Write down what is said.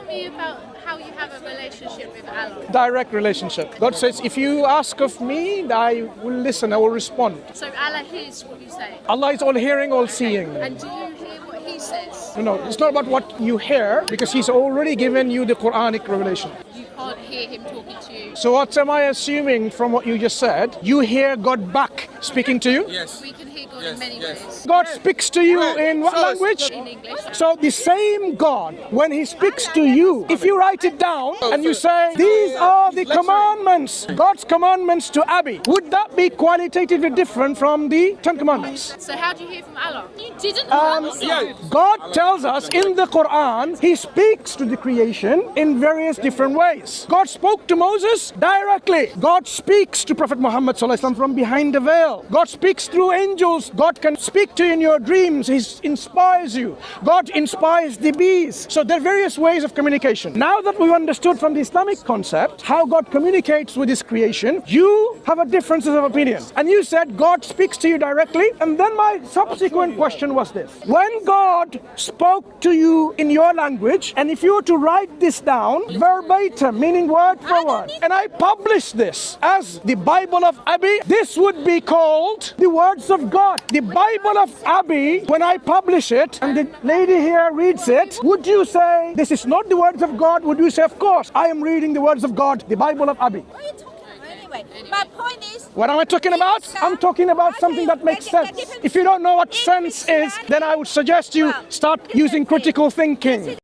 me about how you have a relationship with Allah. Direct relationship. God says, if you ask of me, I will listen, I will respond. So Allah hears what you say. Allah is all hearing, all seeing. And do you hear what He says? No, it's not about what you hear, because He's already given you the Quranic revelation. You can't hear Him talking to you. So what am I assuming from what you just said? You hear God back speaking to you? Yes. We can hear God in many ways. God speaks to you in what language? In English. So the same God, when He speaks to you, if you write it down and you say, these are the commandments, God's commandments to Abby, would that be qualitatively different from the Ten Commandments? So how do you hear from Allah? You didn't answer. God tells us in the Quran, He speaks to the creation in various different ways. God spoke to Moses directly. God speaks to Prophet Muhammad ﷺ from behind the veil. God speaks through angels. God can speak to you in your dreams. He inspires you. God inspires the bees. So there are various ways of communication. Now that we've understood from the Islamic concept how God communicates with His creation, you have a difference of opinion. And you said God speaks to you directly. And then my subsequent question was this. When God spoke to you in your language, and if you were to write this down verbatim, meaning word for word, and I publish this as the Bible of Abi, this would be called the words of God. The Bible of Abi, when I publish it and the lady here reads it, would you say this is not the words of God? Would you say, of course, I am reading the words of God, the Bible of Abi? What are you talking about? Anyway, my point is... What am I talking about? I'm talking about something that makes sense. If you don't know what sense is, then I would suggest you start using critical thinking.